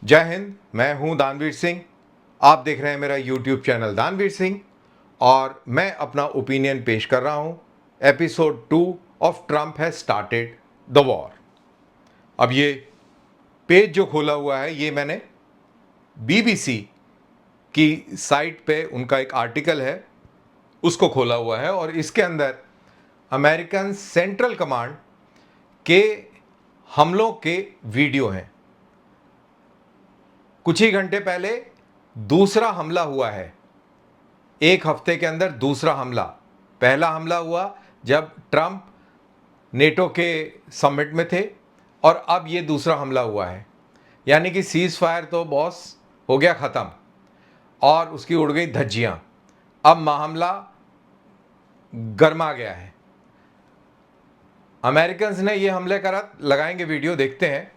जय हिंद। मैं हूं दानवीर सिंह। आप देख रहे हैं मेरा यूट्यूब चैनल दानवीर सिंह और मैं अपना ओपिनियन पेश कर रहा हूं। Episode 2 of Trump has started the war. अब ये पेज जो खोला हुआ है ये मैंने बीबीसी की साइट पे उनका एक आर्टिकल है उसको खोला हुआ है और इसके अंदर अमेरिकन सेंट्रल कमांड के हमलों के वीडियो हैं। कुछ ही घंटे पहले दूसरा हमला हुआ है, एक हफ्ते के अंदर दूसरा हमला। पहला हमला हुआ जब ट्रंप नेटो के समिट में थे और अब ये दूसरा हमला हुआ है। यानी कि सीज फायर तो बॉस हो गया ख़त्म और उसकी उड़ गई धज्जियां। अब मामला गर्मा गया है। अमेरिकन्स ने ये हमले करा, लगाएंगे वीडियो, देखते हैं।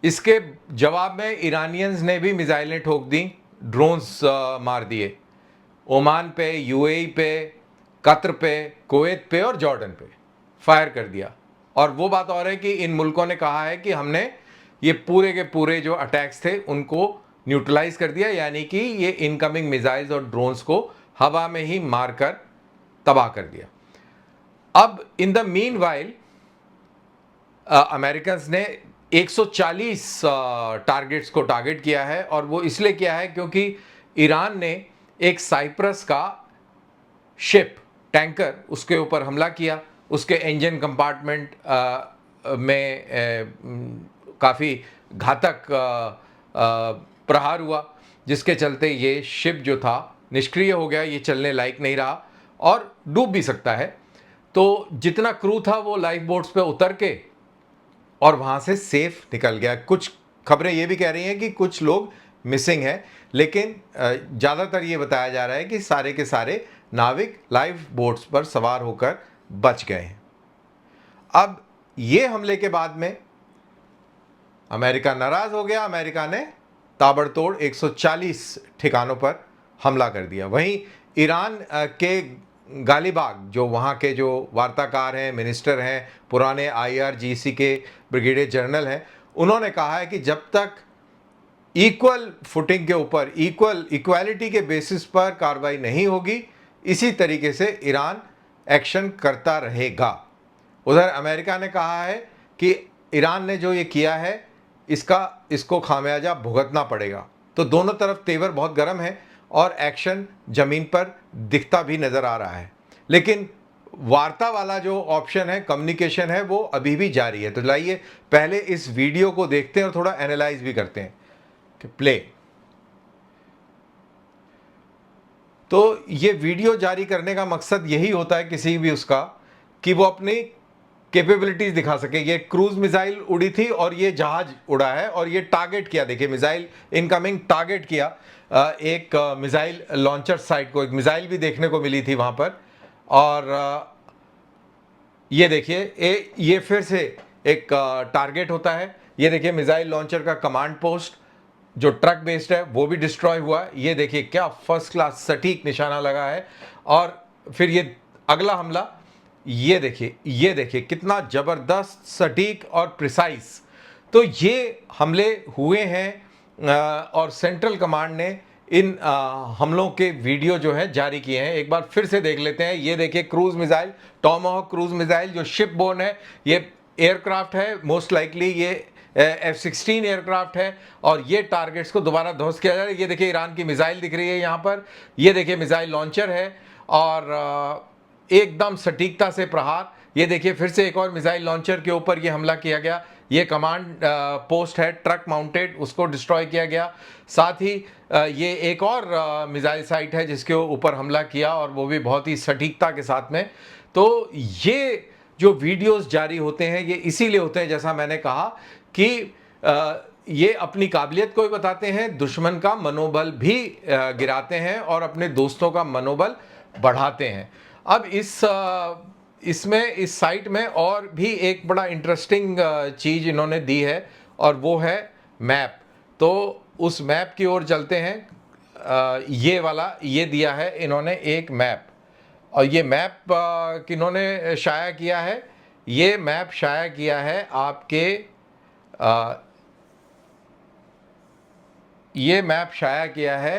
इसके जवाब में ईरानियंस ने भी मिसाइलें ठोक दी, ड्रोन्स मार दिए ओमान पे, यूएई पे, कतर पे, कुवैत पे और जॉर्डन पे फायर कर दिया। और वो बात और है कि इन मुल्कों ने कहा है कि हमने ये पूरे के पूरे जो अटैक्स थे उनको न्यूट्रलाइज कर दिया, यानी कि ये इनकमिंग मिसाइल्स और ड्रोन्स को हवा में ही मारकर तबाह कर दिया। अब in the mean while Americans ने 140 टारगेट्स को टारगेट किया है और वो इसलिए किया है क्योंकि ईरान ने एक साइप्रस का शिप टैंकर उसके ऊपर हमला किया। उसके इंजन कंपार्टमेंट में काफ़ी घातक प्रहार हुआ, जिसके चलते ये शिप जो था निष्क्रिय हो गया, ये चलने लायक नहीं रहा और डूब भी सकता है। तो जितना क्रू था वो लाइफ बोट्स पे उतर के और वहाँ से सेफ निकल गया। कुछ खबरें ये भी कह रही हैं कि कुछ लोग मिसिंग हैं, लेकिन ज़्यादातर ये बताया जा रहा है कि सारे के सारे नाविक लाइफ बोट्स पर सवार होकर बच गए हैं। अब ये हमले के बाद में अमेरिका नाराज़ हो गया। अमेरिका ने ताबड़तोड़ 140 ठिकानों पर हमला कर दिया। वहीं ईरान के गालिबाग, जो वहाँ के जो वार्ताकार हैं, मिनिस्टर हैं, पुराने आईआरजीसी के ब्रिगेडियर जनरल हैं, उन्होंने कहा है कि जब तक इक्वल फुटिंग के ऊपर, इक्वालिटी के बेसिस पर कार्रवाई नहीं होगी, इसी तरीके से ईरान एक्शन करता रहेगा। उधर अमेरिका ने कहा है कि ईरान ने जो ये किया है इसको खामियाजा भुगतना पड़ेगा। तो दोनों तरफ तेवर बहुत गर्म है और एक्शन जमीन पर दिखता भी नजर आ रहा है। लेकिन वार्ता वाला जो ऑप्शन है, कम्युनिकेशन है, वो अभी भी जारी है। तो लाइए पहले इस वीडियो को देखते हैं और थोड़ा एनालाइज भी करते हैं कि प्ले। तो ये वीडियो जारी करने का मकसद यही होता है किसी भी उसका, कि वो अपनी कैपेबिलिटीज दिखा सके। ये क्रूज मिसाइल उड़ी थी और ये जहाज उड़ा है और ये टारगेट किया, देखिए मिसाइल इनकमिंग टारगेट किया। एक मिसाइल लॉन्चर साइट को एक मिसाइल भी देखने को मिली थी वहां पर। और ये देखिए ये फिर से एक टारगेट होता है। ये देखिए मिसाइल लॉन्चर का कमांड पोस्ट जो ट्रक बेस्ड है वो भी डिस्ट्रॉय हुआ। ये देखिए क्या फर्स्ट क्लास सटीक निशाना लगा है। और फिर ये अगला हमला, ये देखिए कितना जबरदस्त सटीक और प्रिसाइज। तो ये हमले हुए हैं और सेंट्रल कमांड ने इन हमलों के वीडियो जो है जारी किए हैं। एक बार फिर से देख लेते हैं। ये देखिए cruise missile, Tomahawk cruise missile जो शिप बोर्न है, ये एयरक्राफ्ट है, मोस्ट लाइकली ये F-16 एयरक्राफ्ट है और ये टारगेट्स को दोबारा ध्वस्त किया जा रहा है। ये देखिए ईरान की मिसाइल दिख रही है यहाँ पर। ये देखिए मिसाइल लॉन्चर है और एकदम सटीकता से प्रहार। ये देखिए फिर से एक और मिसाइल लॉन्चर के ऊपर ये हमला किया गया। ये कमांड पोस्ट है ट्रक माउंटेड, उसको डिस्ट्रॉय किया गया। साथ ही ये एक और मिसाइल साइट है जिसके ऊपर हमला किया और वो भी बहुत ही सटीकता के साथ में। तो ये जो वीडियोस जारी होते हैं ये इसीलिए होते हैं, जैसा मैंने कहा, कि ये अपनी काबिलियत को भी बताते हैं, दुश्मन का मनोबल भी गिराते हैं और अपने दोस्तों का मनोबल बढ़ाते हैं। अब इसमें इस साइट में और भी एक बड़ा इंटरेस्टिंग चीज़ इन्होंने दी है और वो है मैप। तो उस मैप की ओर चलते हैं। ये वाला ये दिया है इन्होंने एक मैप, और ये मैप किन्होंने शाया किया है? ये मैप शाया किया है आपके ये मैप शाया किया है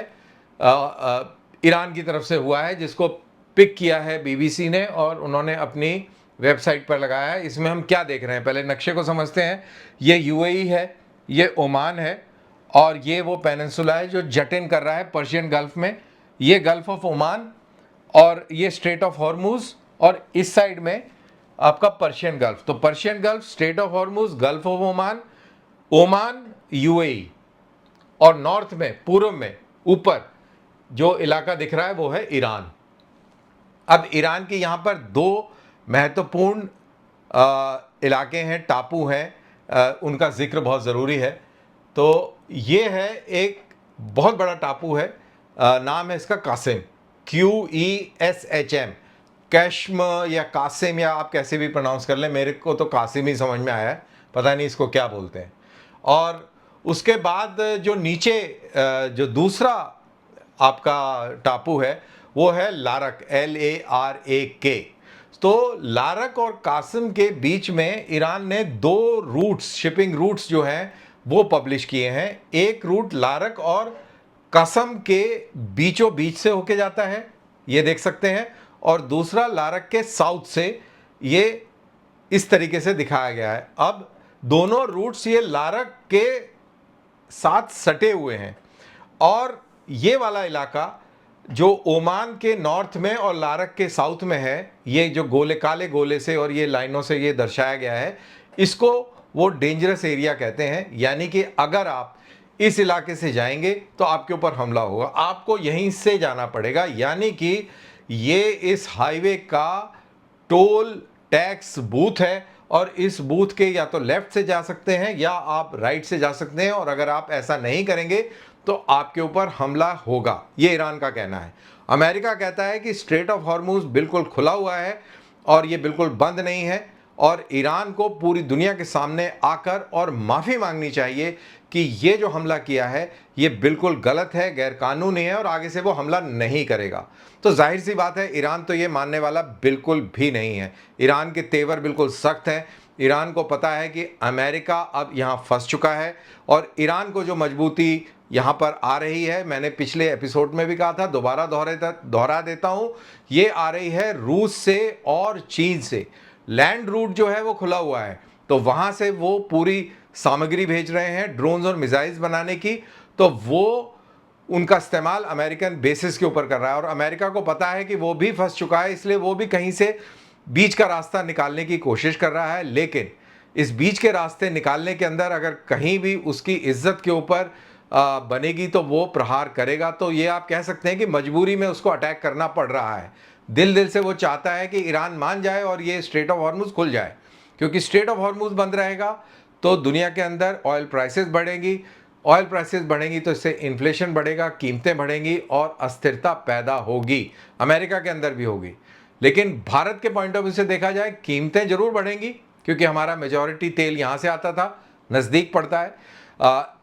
ईरान की तरफ से हुआ है, जिसको पिक किया है बीबीसी ने और उन्होंने अपनी वेबसाइट पर लगाया है। इसमें हम क्या देख रहे हैं, पहले नक्शे को समझते हैं। ये यूएई है, ये ओमान है और ये वो पेनिनसुला है जो जट इन कर रहा है पर्शियन गल्फ में। ये गल्फ ऑफ ओमान और ये स्ट्रेट ऑफ हॉर्मुज और इस साइड में आपका पर्शियन गल्फ। तो Persian gulf, straight of Hormuz, gulf of Oman, Oman, UAE और नॉर्थ में, पूर्व में ऊपर जो इलाका दिख रहा है वो है ईरान। अब ईरान के यहाँ पर दो महत्वपूर्ण इलाके हैं, टापू हैं, उनका जिक्र बहुत ज़रूरी है। तो ये है एक बहुत बड़ा टापू है, नाम है इसका कासिम, QESHM, कैश्म या कासिम, या आप कैसे भी प्रोनाउंस कर लें, मेरे को तो कासिम ही समझ में आया है, पता नहीं इसको क्या बोलते हैं। और उसके बाद जो नीचे जो दूसरा आपका टापू है वो है लारक, LARAK। तो लारक और कासिम के बीच में ईरान ने दो रूट्स, शिपिंग रूट्स जो हैं वो पब्लिश किए हैं। एक रूट लारक और कासिम के बीचों बीच से होके जाता है, ये देख सकते हैं, और दूसरा लारक के साउथ से, ये इस तरीके से दिखाया गया है। अब दोनों रूट्स ये लारक के साथ सटे हुए हैं और ये वाला इलाका जो ओमान के नॉर्थ में और लारक के साउथ में है, ये जो गोले, काले गोले से और ये लाइनों से ये दर्शाया गया है, इसको वो डेंजरस एरिया कहते हैं। यानी कि अगर आप इस इलाके से जाएंगे तो आपके ऊपर हमला होगा, आपको यहीं से जाना पड़ेगा। यानी कि ये इस हाईवे का टोल टैक्स बूथ है और इस बूथ के या तो लेफ्ट से जा सकते हैं या आप राइट से जा सकते हैं, और अगर आप ऐसा नहीं करेंगे तो आपके ऊपर हमला होगा, ये ईरान का कहना है। अमेरिका कहता है कि स्ट्रेट ऑफ हॉर्मुज बिल्कुल खुला हुआ है और ये बिल्कुल बंद नहीं है, और ईरान को पूरी दुनिया के सामने आकर और माफ़ी मांगनी चाहिए कि ये जो हमला किया है ये बिल्कुल गलत है, गैरकानूनी है और आगे से वो हमला नहीं करेगा। तो जाहिर सी बात है ईरान तो ये मानने वाला बिल्कुल भी नहीं है। ईरान के तेवर बिल्कुल सख्त हैं। ईरान को पता है कि अमेरिका अब यहाँ फंस चुका है और ईरान को जो मजबूती यहाँ पर आ रही है, मैंने पिछले एपिसोड में भी कहा था, दोबारा दोहरा देता हूँ, ये आ रही है रूस से और चीन से। लैंड रूट जो है वो खुला हुआ है, तो वहाँ से वो पूरी सामग्री भेज रहे हैं ड्रोन्स और मिसाइल्स बनाने की, तो वो उनका इस्तेमाल अमेरिकन बेसिस के ऊपर कर रहा है और अमेरिका को पता है कि वो भी फंस चुका है, इसलिए वो भी कहीं से बीच का रास्ता निकालने की कोशिश कर रहा है। लेकिन इस बीच के रास्ते निकालने के अंदर अगर कहीं भी उसकी इज्जत के ऊपर बनेगी तो वो प्रहार करेगा। तो ये आप कह सकते हैं कि मजबूरी में उसको अटैक करना पड़ रहा है। दिल से वो चाहता है कि ईरान मान जाए और ये स्ट्रेट ऑफ हॉर्मुज खुल जाए, क्योंकि स्ट्रेट ऑफ हॉर्मुज बंद रहेगा तो दुनिया के अंदर ऑयल प्राइसेस बढ़ेंगी, ऑयल प्राइसेस बढ़ेंगी तो इससे इन्फ्लेशन बढ़ेगा, कीमतें बढ़ेंगी और अस्थिरता पैदा होगी, अमेरिका के अंदर भी होगी। लेकिन भारत के पॉइंट ऑफ व्यू से देखा जाए, कीमतें जरूर बढ़ेंगी क्योंकि हमारा मेजॉरिटी तेल यहाँ से आता था, नज़दीक पड़ता है,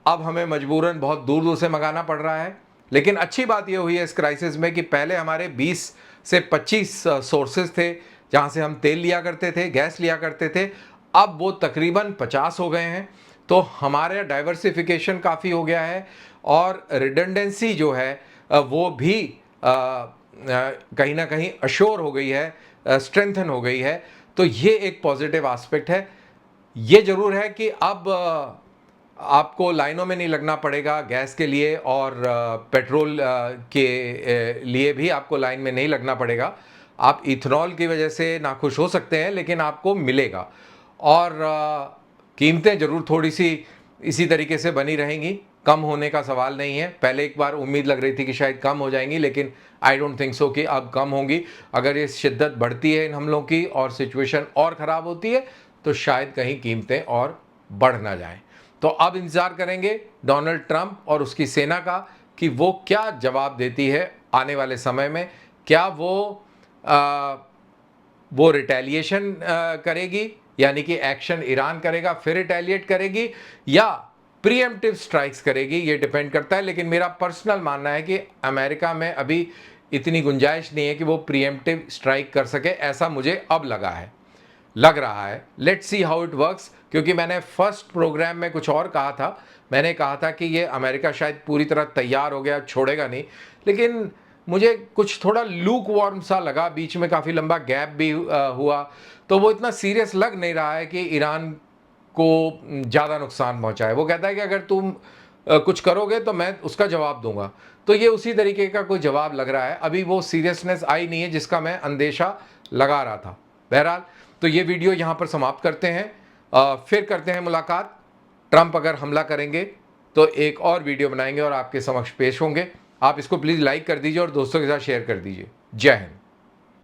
अब हमें मजबूरन बहुत दूर दूर से मंगाना पड़ रहा है। लेकिन अच्छी बात यह हुई है इस क्राइसिस में कि पहले हमारे 20 से 25 सोर्सेज थे जहाँ से हम तेल लिया करते थे, गैस लिया करते थे, अब वो तकरीबन 50 हो गए हैं। तो हमारे डाइवर्सिफिकेशन काफ़ी हो गया है और रिडंडेंसी जो है वो भी कहीं ना कहीं अश्योर हो गई है, स्ट्रेंथन हो गई है। तो ये एक पॉजिटिव एस्पेक्ट है। ये ज़रूर है कि अब आपको लाइनों में नहीं लगना पड़ेगा गैस के लिए, और पेट्रोल के लिए भी आपको लाइन में नहीं लगना पड़ेगा। आप इथेनॉल की वजह से नाखुश हो सकते हैं लेकिन आपको मिलेगा, और कीमतें ज़रूर थोड़ी सी इसी तरीके से बनी रहेंगी, कम होने का सवाल नहीं है। पहले एक बार उम्मीद लग रही थी कि शायद कम हो जाएंगी, लेकिन आई डोंट थिंक सो कि अब कम होंगी। अगर ये शिद्दत बढ़ती है इन हमलों की और सिचुएशन और ख़राब होती है तो शायद कहीं कीमतें और बढ़ ना जाएं। तो अब इंतज़ार करेंगे डोनाल्ड ट्रंप और उसकी सेना का कि वो क्या जवाब देती है आने वाले समय में। क्या वो रिटेलिएशन करेगी, यानी कि एक्शन ईरान करेगा फिर रिटेलिएट करेगी, या प्रीएम्प्टिव स्ट्राइक्स करेगी, ये डिपेंड करता है। लेकिन मेरा पर्सनल मानना है कि अमेरिका में अभी इतनी गुंजाइश नहीं है कि वो प्रीएम्प्टिव स्ट्राइक कर सके, ऐसा मुझे अब लग रहा है। Let's see how it works. क्योंकि मैंने फर्स्ट प्रोग्राम में कुछ और कहा था। मैंने कहा था कि ये अमेरिका शायद पूरी तरह तैयार हो गया, छोड़ेगा नहीं, लेकिन मुझे कुछ थोड़ा लूक वार्म सा लगा, बीच में काफ़ी लंबा गैप भी हुआ, तो वो इतना सीरियस लग नहीं रहा है कि ईरान को ज़्यादा नुकसान पहुंचाए। वो कहता है कि अगर तुम कुछ करोगे तो मैं उसका जवाब दूंगा। तो ये उसी तरीके का कोई जवाब लग रहा है, अभी वो सीरियसनेस आई नहीं है जिसका मैं अंदेशा लगा रहा था। बहरहाल, तो ये वीडियो यहाँ पर समाप्त करते हैं, फिर करते हैं मुलाकात। ट्रंप अगर हमला करेंगे तो एक और वीडियो बनाएंगे और आपके समक्ष पेश होंगे। आप इसको प्लीज़ लाइक कर दीजिए और दोस्तों के साथ शेयर कर दीजिए। जय हिंद।